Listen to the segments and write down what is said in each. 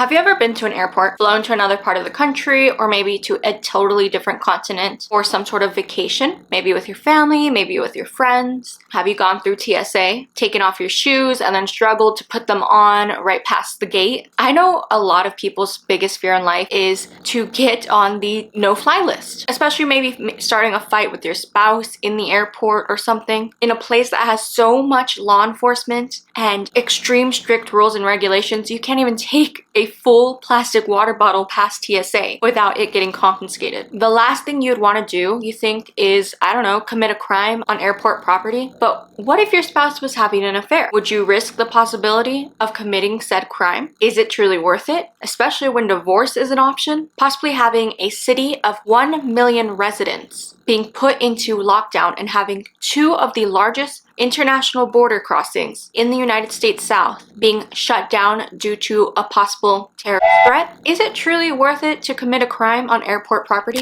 Have you ever been to an airport, flown to another part of the country, or maybe to a totally different continent for some sort of vacation? Maybe with your family, maybe with your friends. Have you gone through TSA, taken off your shoes, and then struggled to put them on right past the gate? I know a lot of people's biggest fear in life is to get on the no-fly list, especially maybe starting a fight with your spouse in the airport or something, in a place that has so much law enforcement and extreme strict rules and regulations. You can't even take a full plastic water bottle past TSA without it getting confiscated. The last thing you'd want to do, you think, is, I don't know, commit a crime on airport property. But what if your spouse was having an affair? Would you risk the possibility of committing said crime? Is it truly worth it? Especially when divorce is an option? Possibly having a city of 1 million residents being put into lockdown and having two of the largest international border crossings in the United States South being shut down due to a possible terrorist threat? Is it truly worth it to commit a crime on airport property?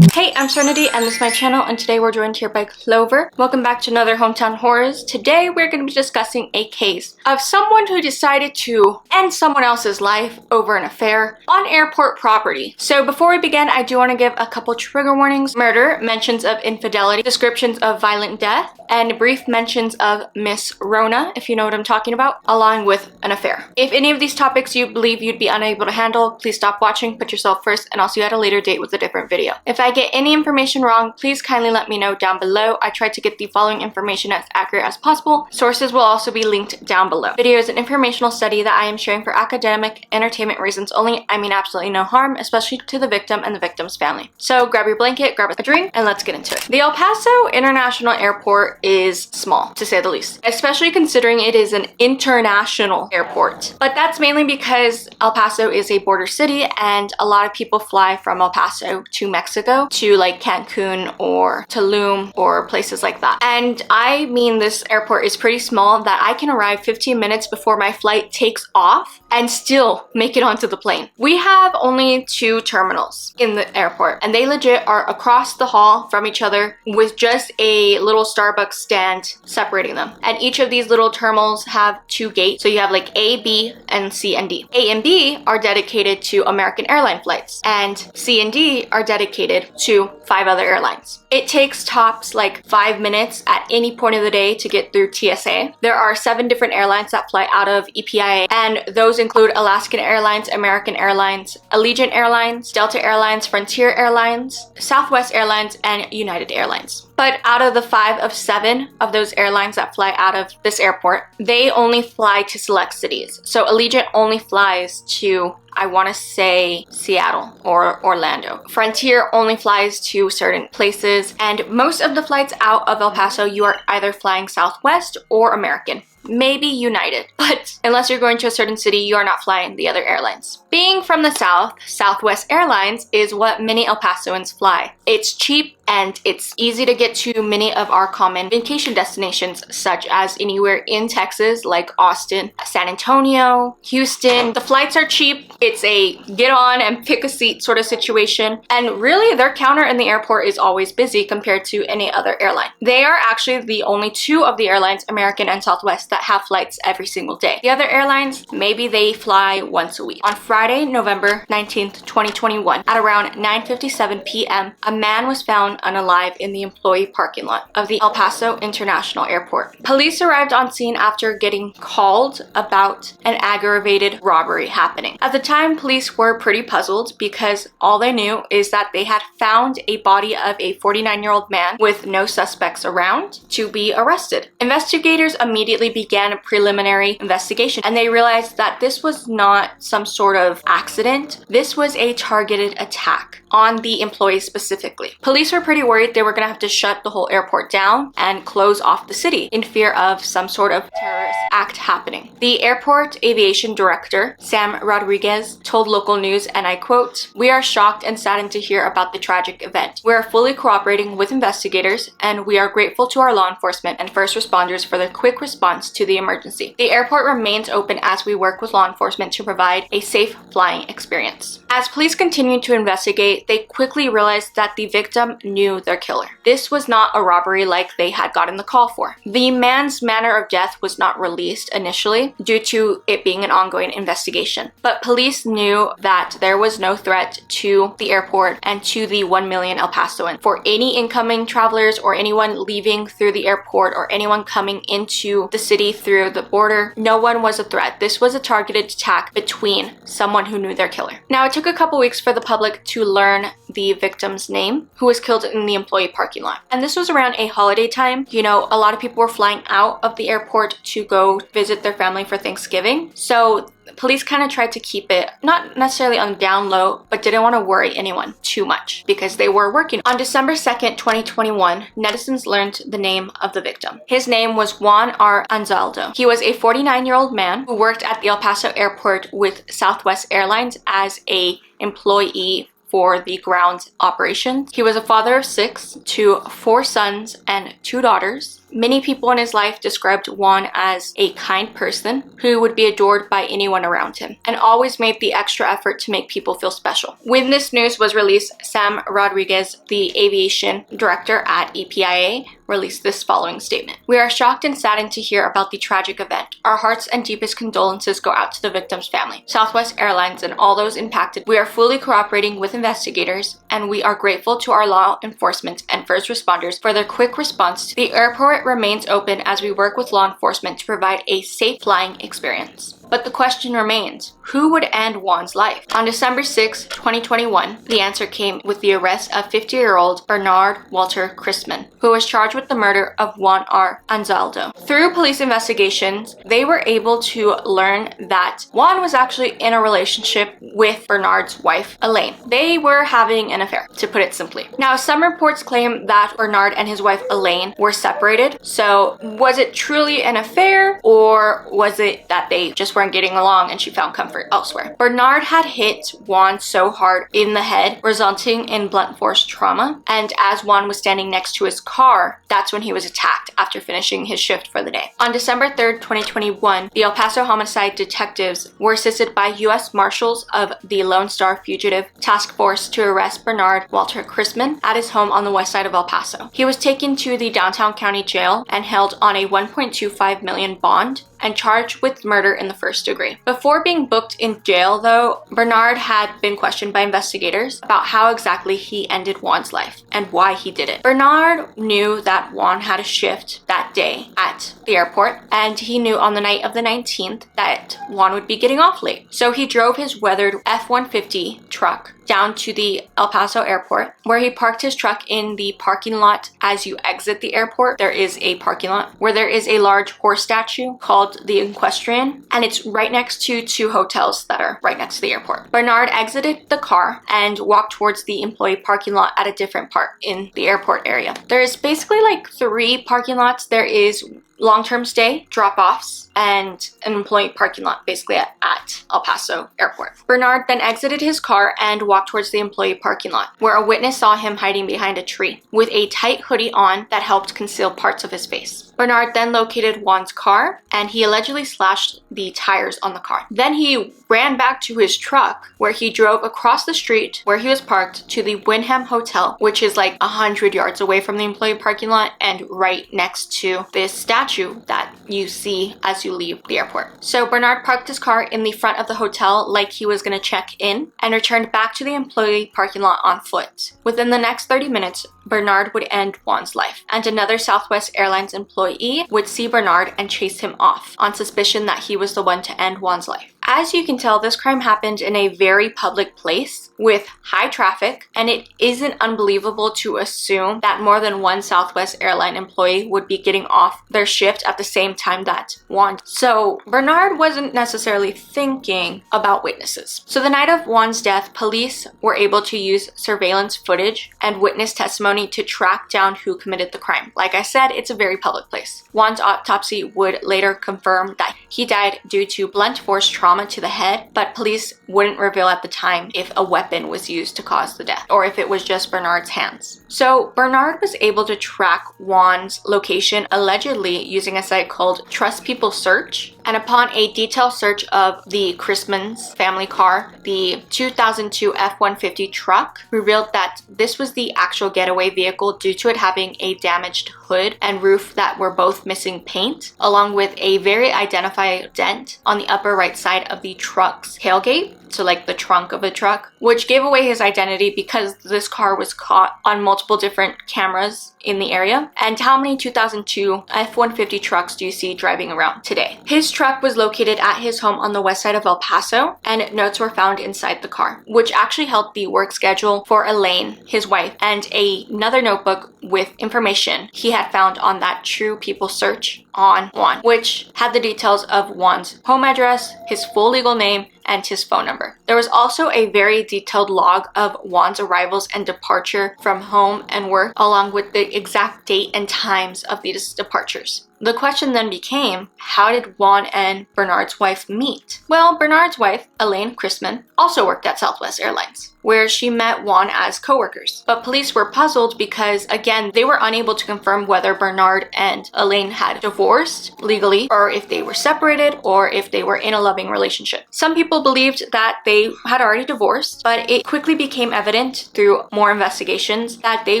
Hey, I'm Serenity and this is my channel, and today we're joined here by Clover. Welcome back to another Hometown Horrors. Today we're going to be discussing a case of someone who decided to end someone else's life over an affair on airport property. So before we begin, I do want to give a couple trigger warnings. Murder, mentions of infidelity, descriptions of violent death, and brief mentions of Miss Rona, if you know what I'm talking about, along with an affair. If any of these topics you believe you'd be unable to handle, please stop watching, put yourself first, and I'll see you at a later date with a different video. If I get any information wrong, please kindly let me know down below. I try to get the following information as accurate as possible. Sources will also be linked down below. Video is an informational study that I am sharing for academic, entertainment reasons only. I mean absolutely no harm, especially to the victim and the victim's family. So grab your blanket, grab a drink, and let's get into it. The El Paso International Airport is small, to say the least, especially considering it is an international airport. But that's mainly because El Paso is a border city and a lot of people fly from El Paso to Mexico, to like Cancun or Tulum or places like that. And I mean, this airport is pretty small that I can arrive 15 minutes before my flight takes off and still make it onto the plane. We have only 2 terminals in the airport, and they legit are across the hall from each other with just a little Starbucks stand separating them. And each of these little terminals have 2 gates. So you have like A, B, and C and D. A and B are dedicated to American airline flights, and C and D are dedicated to 5 other airlines. It takes tops like 5 minutes at any point of the day to get through TSA. There are 7 different airlines that fly out of EPIA, and those include Alaskan Airlines, American Airlines, Allegiant Airlines, Delta Airlines, Frontier Airlines, Southwest Airlines, and United Airlines. But out of the 5 of 7 of those airlines that fly out of this airport, they only fly to select cities. So Allegiant only flies to, I want to say, Seattle or Orlando. Frontier only flies to certain places, and most of the flights out of El Paso, you are either flying Southwest or American. Maybe United, but unless you're going to a certain city, you are not flying the other airlines. Being from the South, Southwest Airlines is what many El Pasoans fly. It's cheap and it's easy to get to many of our common vacation destinations, such as anywhere in Texas, like Austin, San Antonio, Houston. The flights are cheap. It's a get on and pick a seat sort of situation. And really, their counter in the airport is always busy compared to any other airline. They are actually the only 2 of the airlines, American and Southwest, that have flights every single day. The other airlines, maybe they fly once a week. On Friday, November 19th, 2021, at around 9:57 p.m., a man was found unalive in the employee parking lot of the El Paso International Airport. Police arrived on scene after getting called about an aggravated robbery happening. At the time, police were pretty puzzled because all they knew is that they had found a body of a 49-year-old man with no suspects around to be arrested. Investigators immediately began a preliminary investigation, and they realized that this was not some sort of accident. This was a targeted attack on the employees specifically. Police were pretty worried they were gonna have to shut the whole airport down and close off the city in fear of some sort of terrorist act happening. The airport aviation director, Sam Rodriguez, told local news, and I quote, "We are shocked and saddened to hear about the tragic event. We are fully cooperating with investigators, and we are grateful to our law enforcement and first responders for their quick response to the emergency. The airport remains open as we work with law enforcement to provide a safe flying experience." As police continued to investigate, say they quickly realized that the victim knew their killer. This was not a robbery like they had gotten the call for. The man's manner of death was not released initially due to it being an ongoing investigation, but police knew that there was no threat to the airport and to the 1 million El Pasoans. For any incoming travelers or anyone leaving through the airport or anyone coming into the city through the border, no one was a threat. This was a targeted attack between someone who knew their killer. Now, it took a couple weeks for the public to learn the victim's name, who was killed in the employee parking lot. And this was around a holiday time. You know, a lot of people were flying out of the airport to go visit their family for Thanksgiving. So police kind of tried to keep it not necessarily on down low, but didn't want to worry anyone too much because they were working. On December 2nd, 2021, netizens learned the name of the victim. His name was Juan R. Anzaldo. He was a 49-year-old man who worked at the El Paso airport with Southwest Airlines as an employee for the ground operations. He was a father of 6 to 4 sons and 2 daughters. Many people in his life described Juan as a kind person who would be adored by anyone around him and always made the extra effort to make people feel special. When this news was released, Sam Rodriguez, the aviation director at EPIA, released this following statement. "We are shocked and saddened to hear about the tragic event. Our hearts and deepest condolences go out to the victim's family, Southwest Airlines, and all those impacted. We are fully cooperating with investigators, and we are grateful to our law enforcement and first responders for their quick response. The airport remains open as we work with law enforcement to provide a safe flying experience." But the question remains, who would end Juan's life? On December 6, 2021, the answer came with the arrest of 50-year-old Bernard Walter Christmann, who was charged with the murder of Juan R. Anzaldo. Through police investigations, they were able to learn that Juan was actually in a relationship with Bernard's wife, Elaine. They were having an affair, to put it simply. Now, some reports claim that Bernard and his wife, Elaine, were separated. So, was it truly an affair, or was it that they just weren't getting along and she found comfort elsewhere? Bernard had hit Juan so hard in the head, resulting in blunt force trauma. And as Juan was standing next to his car, that's when he was attacked after finishing his shift for the day. On December 3rd, 2021, the El Paso homicide detectives were assisted by U.S. Marshals of the Lone Star Fugitive Task Force to arrest Bernard Walter Christmann at his home on the west side of El Paso. He was taken to the downtown county jail and held on a $1.25 million bond and charged with murder in the first degree. Before being booked in jail, though, Bernard had been questioned by investigators about how exactly he ended Juan's life and why he did it. Bernard knew that Juan had a shift that day at the airport, and he knew on the night of the 19th that Juan would be getting off late. So he drove his weathered F-150 truck down to the El Paso airport, where he parked his truck in the parking lot. As you exit the airport, there is a parking lot where there is a large horse statue called the Equestrian, and it's right next to 2 hotels that are right next to the airport. Bernard exited the car and walked towards the employee parking lot at a different part in the airport area. There's basically like 3 parking lots. There is long-term stay, drop-offs, and an employee parking lot basically at El Paso airport. Bernard then exited his car and walked towards the employee parking lot, where a witness saw him hiding behind a tree with a tight hoodie on that helped conceal parts of his face. Bernard then located Juan's car, and he allegedly slashed the tires on the car. Then he ran back to his truck, where he drove across the street where he was parked to the Wyndham Hotel, which is like 100 yards away from the employee parking lot and right next to this statue that you see as you leave the airport. So Bernard parked his car in the front of the hotel like he was going to check in and returned back to the employee parking lot on foot. Within the next 30 minutes, Bernard would end Juan's life, and another Southwest Airlines employee would see Bernard and chase him off on suspicion that he was the one to end Juan's life. As you can tell, this crime happened in a very public place with high traffic, and it isn't unbelievable to assume that more than one Southwest airline employee would be getting off their shift at the same time that Juan. So Bernard wasn't necessarily thinking about witnesses. So the night of Juan's death, police were able to use surveillance footage and witness testimony to track down who committed the crime. Like I said, it's a very public place. Juan's autopsy would later confirm that he died due to blunt force trauma to the head, but police wouldn't reveal at the time if a weapon was used to cause the death or if it was just Bernard's hands. So Bernard was able to track Juan's location allegedly using a site called Trust People Search, And upon a detailed search of the Christmann's family car, the 2002 F-150 truck revealed that this was the actual getaway vehicle due to it having a damaged hood and roof that were both missing paint, along with a very identifiable dent on the upper right side of the truck's tailgate, so like the trunk of a truck, which gave away his identity because this car was caught on multiple different cameras in the area. And how many 2002 F-150 trucks do you see driving around today? His truck was located at his home on the west side of El Paso, and notes were found inside the car, which actually held the work schedule for Elaine, his wife, and another notebook with information he had found on that True People search on Juan, which had the details of Juan's home address, his full legal name, and his phone number. There was also a very detailed log of Juan's arrivals and departure from home and work, along with the exact date and times of these departures. The question then became, how did Juan and Bernard's wife meet? Well, Bernard's wife, Elaine Christmann, also worked at Southwest Airlines, where she met Juan as co-workers. But police were puzzled because, again, they were unable to confirm whether Bernard and Elaine had divorced legally, or if they were separated, or if they were in a loving relationship. Some people believed that they had already divorced, but it quickly became evident through more investigations that they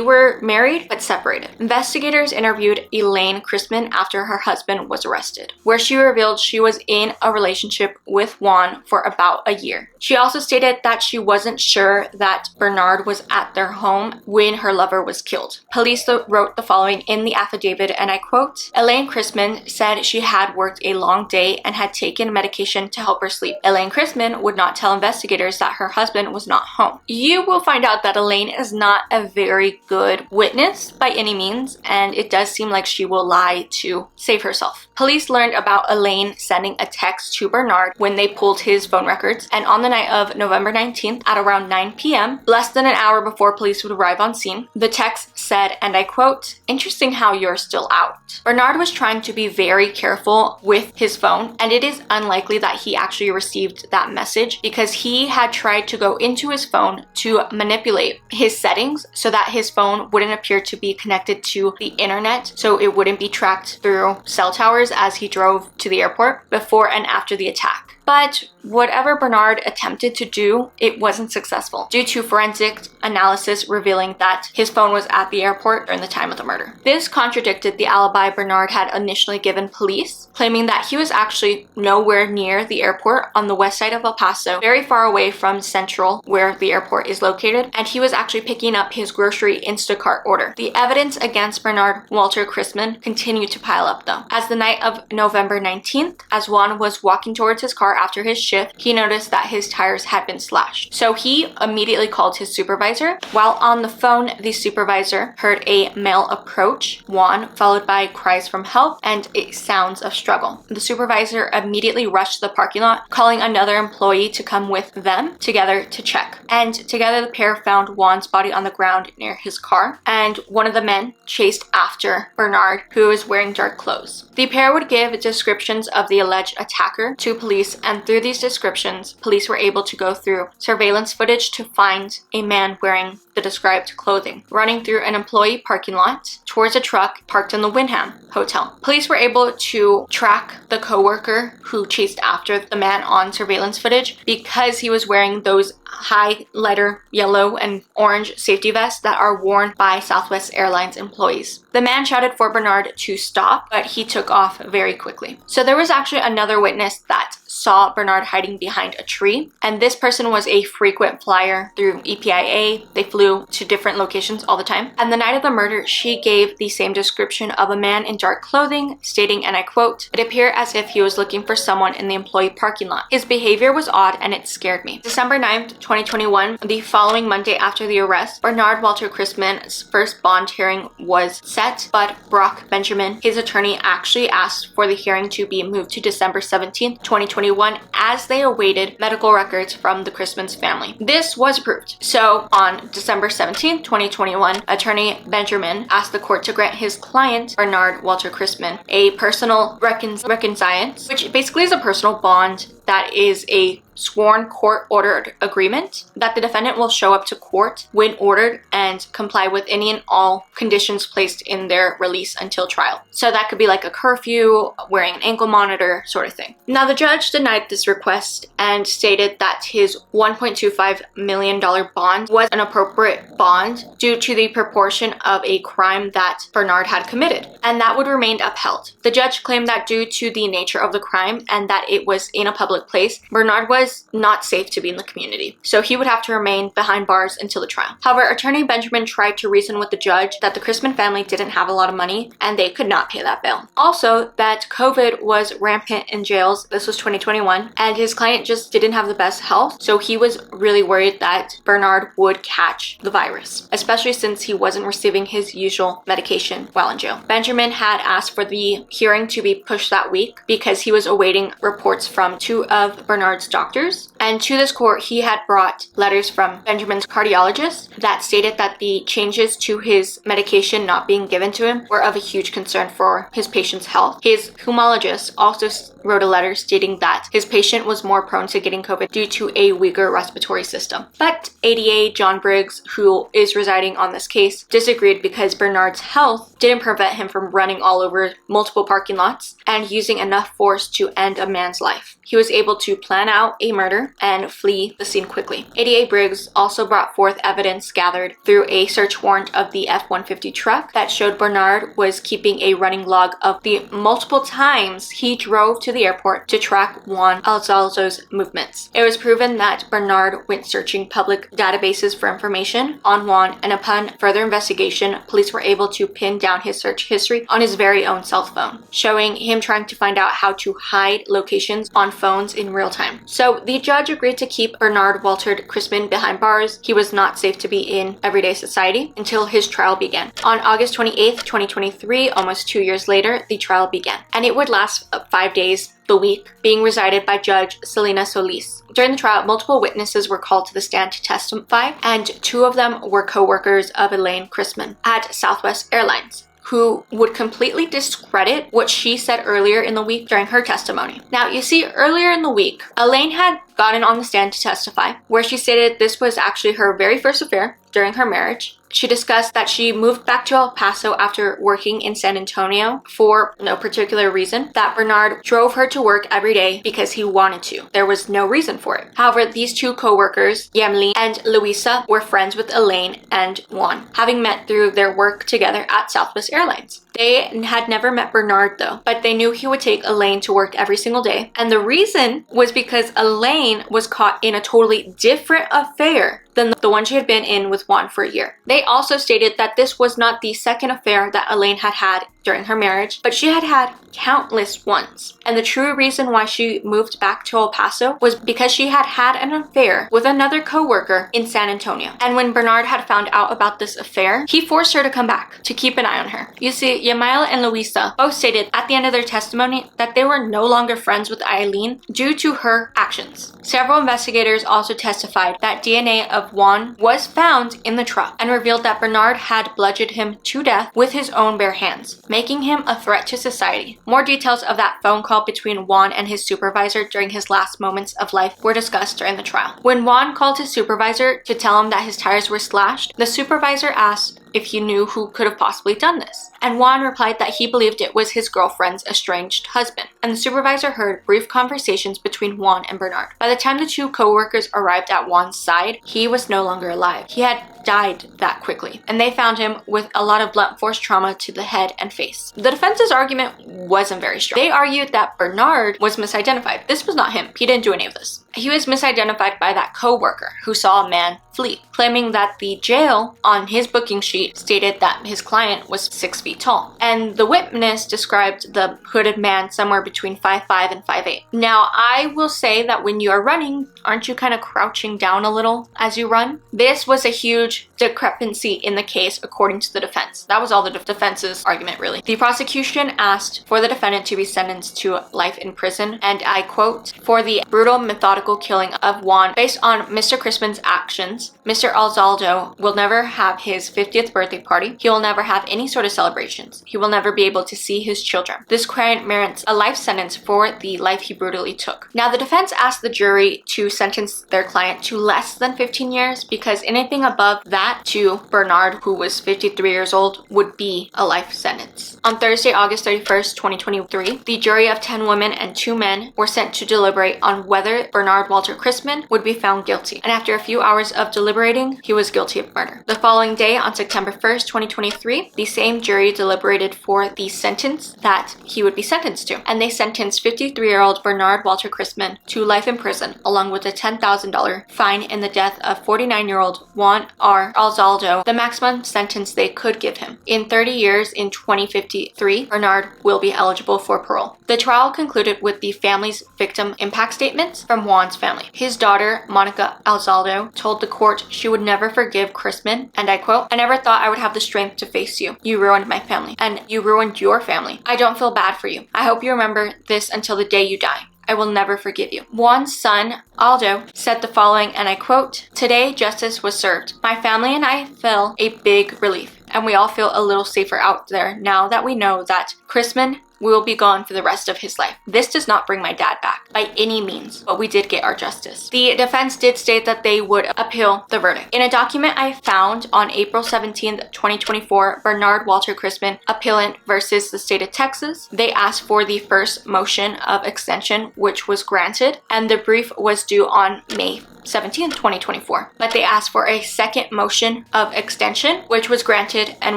were married but separated. Investigators interviewed Elaine Christmann after her husband was arrested, where she revealed she was in a relationship with Juan for about a year. She also stated that she wasn't sure that Bernard was at their home when her lover was killed. Police wrote the following in the affidavit, and I quote, Elaine Christmann said she had worked a long day and had taken medication to help her sleep. Elaine Christmann would not tell investigators that her husband was not home. You will find out that Elaine is not a very good witness by any means, and it does seem like she will lie to save herself. Police learned about Elaine sending a text to Bernard when they pulled his phone records, and on the night of November 19th at around 9 p.m., less than an hour before police would arrive on scene, the text said, and I quote, interesting how you're still out. Bernard was trying to be very careful with his phone, and it is unlikely that he actually received that message because he had tried to go into his phone to manipulate his settings so that his phone wouldn't appear to be connected to the internet, so it wouldn't be tracked through cell towers as he drove to the airport before and after the attack. But whatever Bernard attempted to do, it wasn't successful due to forensic analysis revealing that his phone was at the airport during the time of the murder. This contradicted the alibi Bernard had initially given police, claiming that he was actually nowhere near the airport on the west side of El Paso, very far away from Central, where the airport is located, and he was actually picking up his grocery Instacart order. The evidence against Bernard Walter Christmann continued to pile up though. As the night of November 19th, as Juan was walking towards his car after his shift, he noticed that his tires had been slashed. So he immediately called his supervisor. While on the phone, the supervisor heard a male approach Juan, followed by cries from help and sounds of struggle. The supervisor immediately rushed the parking lot, calling another employee to come with them together to check. And together the pair found Juan's body on the ground near his car, and one of the men chased after Bernard, who was wearing dark clothes. The pair would give descriptions of the alleged attacker to police, and through these descriptions, police were able to go through surveillance footage to find a man wearing the described clothing, running through an employee parking lot towards a truck parked in the Wyndham Hotel. Police were able to track the coworker who chased after the man on surveillance footage because he was wearing those highlighter yellow and orange safety vests that are worn by Southwest Airlines employees. The man shouted for Bernard to stop, but he took off very quickly. So there was actually another witness that saw Bernard hiding behind a tree, and this person was a frequent flyer through EPIA. They flew to different locations all the time. And the night of the murder, she gave the same description of a man in dark clothing, stating, and I quote, "It appeared as if he was looking for someone in the employee parking lot. His behavior was odd and it scared me." December 9th, 2021, the following Monday after the arrest, Bernard Walter Christmann's first bond hearing was set, but Brock Benjamin, his attorney, actually asked for the hearing to be moved to December 17th, 2021, as they awaited medical records from the Christmann's family. This was approved. So on December 17th, 2021, attorney Benjamin asked the court to grant his client, Bernard Walter Christmann, a personal reconciliation, which basically is a personal bond that is a sworn court-ordered agreement that the defendant will show up to court when ordered and comply with any and all conditions placed in their release until trial. So that could be like a curfew, wearing an ankle monitor, sort of thing. Now, the judge denied this request and stated that his $1.25 million bond was an appropriate bond due to the proportion of a crime that Bernard had committed, and that would remain upheld. The judge claimed that due to the nature of the crime and that it was in a public place, Bernard was not safe to be in the community, so he would have to remain behind bars until the trial. However, Attorney Benjamin tried to reason with the judge that the Christmann family didn't have a lot of money and they could not pay that bill. Also, that COVID was rampant in jails. This was 2021, and his client just didn't have the best health, so he was really worried that Bernard would catch the virus, especially since he wasn't receiving his usual medication while in jail. Benjamin had asked for the hearing to be pushed that week because he was awaiting reports from 2 of Bernard's doctors, and to this court he had brought letters from Benjamin's cardiologist that stated that the changes to his medication not being given to him were of a huge concern for his patient's health. His pulmonologist also wrote a letter stating that his patient was more prone to getting COVID due to a weaker respiratory system. But ADA John Briggs, who is residing on this case, disagreed because Bernard's health didn't prevent him from running all over multiple parking lots and using enough force to end a man's life. He was able to plan out a murder and flee the scene quickly. ADA Briggs also brought forth evidence gathered through a search warrant of the F-150 truck that showed Bernard was keeping a running log of the multiple times he drove to the airport to track Juan Alzalzo's movements. It was proven that Bernard went searching public databases for information on Juan, and upon further investigation, police were able to pin down his search history on his very own cell phone, showing him trying to find out how to hide locations on phones in real time. So the judge agreed to keep Bernard Walter Christmann behind bars. He was not safe to be in everyday society until his trial began. On August 28th, 2023, almost 2 years later, the trial began, and it would last 5 days the week, being resided by Judge Selena Solis. During the trial, multiple witnesses were called to the stand to testify, and 2 of them were co-workers of Elaine Christmann at Southwest Airlines, who would completely discredit what she said earlier in the week during her testimony. Now, you see, earlier in the week, Elaine had gotten on the stand to testify, where she stated this was actually her very first affair during her marriage. She discussed that she moved back to El Paso after working in San Antonio for no particular reason, that Bernard drove her to work every day because he wanted to. There was no reason for it. However, these 2 co-workers, Yemli and Luisa, were friends with Elaine and Juan, having met through their work together at Southwest Airlines. They had never met Bernard though, but they knew he would take Elaine to work every single day, and the reason was because Elaine was caught in a totally different affair than the one she had been in with Juan for a year. They also stated that this was not the second affair that Elaine had had during her marriage, but she had had countless ones. And the true reason why she moved back to El Paso was because she had had an affair with another co-worker in San Antonio. And when Bernard had found out about this affair, he forced her to come back to keep an eye on her. You see, Yamaila and Luisa both stated at the end of their testimony that they were no longer friends with Eileen due to her actions. Several investigators also testified that DNA of Juan was found in the truck and revealed that Bernard had bludgeoned him to death with his own bare hands, making him a threat to society. More details of that phone call between Juan and his supervisor during his last moments of life were discussed during the trial. When Juan called his supervisor to tell him that his tires were slashed, the supervisor asked if he knew who could have possibly done this. And Juan replied that he believed it was his girlfriend's estranged husband. And the supervisor heard brief conversations between Juan and Bernard. By the time the 2 co-workers arrived at Juan's side, he was no longer alive. He had died that quickly, and they found him with a lot of blunt force trauma to the head and face. The defense's argument wasn't very strong. They argued that Bernard was misidentified. This was not him. He didn't do any of this. He was misidentified by that co-worker who saw a man flee, claiming that the jail on his booking sheet stated that his client was 6 feet tall. And the witness described the hooded man somewhere between 5'5" and 5'8". Now, I will say that when you are running, aren't you kind of crouching down a little as you run? This was a huge discrepancy in the case according to the defense. That was all the defense's argument, really. The prosecution asked for the defendant to be sentenced to life in prison, and I quote, "For the brutal, methodical killing of Juan based on Mr. Christmann's actions, Mr. Alzaldo will never have his 50th birthday party. He will never have any sort of celebrations. He will never be able to see his children. This crime merits a life sentence for the life he brutally took." Now, the defense asked the jury to sentence their client to less than 15 years because anything above that to Bernard, who was 53 years old, would be a life sentence. On Thursday, August 31st, 2023, the jury of 10 women and 2 men were sent to deliberate on whether Bernard Walter Christmann would be found guilty. And after a few hours of deliberating, he was guilty of murder. The following day, on September 1st, 2023, the same jury deliberated for the sentence that he would be sentenced to. And they sentenced 53-year-old Bernard Walter Christmann to life in prison, along with a $10,000 fine in the death of 49-year-old Juan R. Alzaldo, the maximum sentence they could give him. In 30 years, in 2053, Bernard will be eligible for parole. The trial concluded with the family's victim impact statements from Juan's family. His daughter, Monica Alzaldo, told the court she would never forgive Christmann, and I quote, "I never thought I would have the strength to face you. You ruined my family, and you ruined your family. I don't feel bad for you. I hope you remember this until the day you die. I will never forgive you." Juan's son, Aldo, said the following, and I quote, "Today, justice was served. My family and I feel a big relief, and we all feel a little safer out there now that we know that Christmann will be gone for the rest of his life. This does not bring my dad back by any means, but we did get our justice." The defense did state that they would appeal the verdict. In a document I found on April 17th, 2024, Bernard Walter Christmann, appellant versus the state of Texas, they asked for the first motion of extension, which was granted, and the brief was due on May 17th, 2024. But they asked for a second motion of extension, which was granted and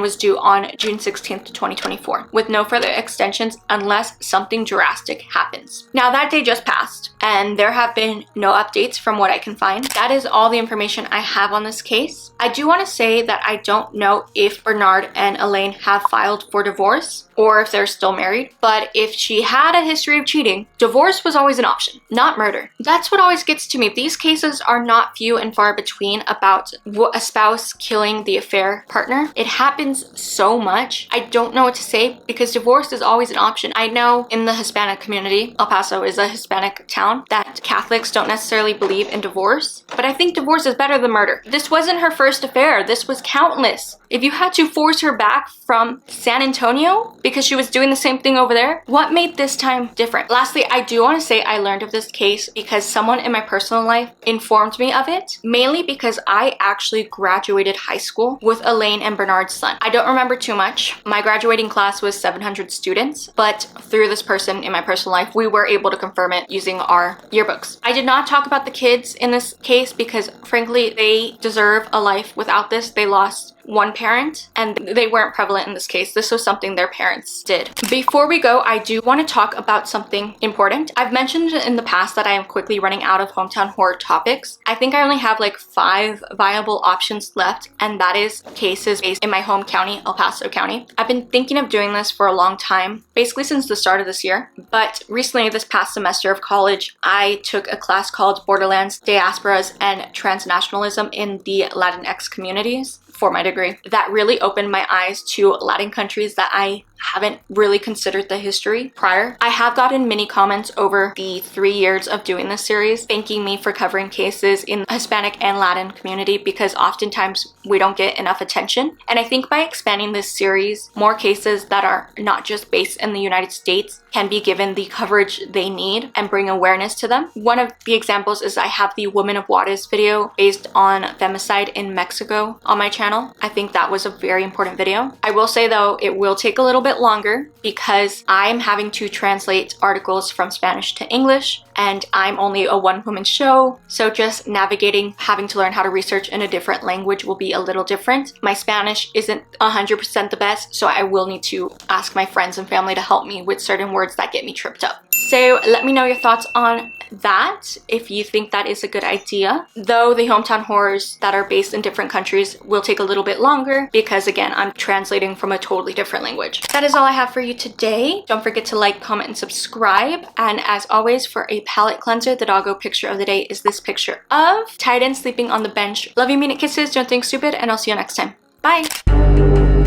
was due on June 16th, 2024, with no further extensions unless something drastic happens. Now, that day just passed, and there have been no updates from what I can find. That is all the information I have on this case. I do want to say that I don't know if Bernard and Elaine have filed for divorce or if they're still married, but if she had a history of cheating, divorce was always an option, not murder. That's what always gets to me. These cases are not few and far between about a spouse killing the affair partner. It happens so much. I don't know what to say because divorce is always an option. I know in the Hispanic community, El Paso is a Hispanic town, that Catholics don't necessarily believe in divorce, but I think divorce is better than murder. This wasn't her first affair. This was countless. If you had to force her back from San Antonio because she was doing the same thing over there, what made this time different? Lastly, I do want to say I learned of this case because someone in my personal life informed me of it, mainly because I actually graduated high school with Elaine and Bernard's son. I don't remember too much. My graduating class was 700 students, but through this person in my personal life, we were able to confirm it using our yearbooks. I did not talk about the kids in this case because frankly, they deserve a life without this. They lost one parent and they weren't prevalent in this case. This was something their parents did. Before we go, I do want to talk about something important. I've mentioned in the past that I am quickly running out of hometown horror topics. I think I only have like 5 viable options left, and that is cases based in my home county, El Paso County. I've been thinking of doing this for a long time, basically since the start of this year, but recently this past semester of college, I took a class called Borderlands, Diasporas, and Transnationalism in the Latinx communities for my degree. That really opened my eyes to Latin countries that I haven't really considered the history prior. I have gotten many comments over the 3 years of doing this series thanking me for covering cases in the Hispanic and Latin community because oftentimes we don't get enough attention. And I think by expanding this series, more cases that are not just based in the United States can be given the coverage they need and bring awareness to them. One of the examples is I have the Women of Juarez video based on femicide in Mexico on my channel. I think that was a very important video. I will say though, it will take a little bit longer because I'm having to translate articles from Spanish to English and I'm only a one-woman show, so just navigating, having to learn how to research in a different language will be a little different. My Spanish isn't 100% the best, so I will need to ask my friends and family to help me with certain words that get me tripped up. So let me know your thoughts on that, if you think that is a good idea. Though the hometown horrors that are based in different countries will take a little bit longer because, again, I'm translating from a totally different language. That is all I have for you today. Don't forget to like, comment, and subscribe. And as always, for a palette cleanser, the doggo picture of the day is this picture of Titan sleeping on the bench. Love you, mean it, kisses, don't think stupid, and I'll see you next time. Bye!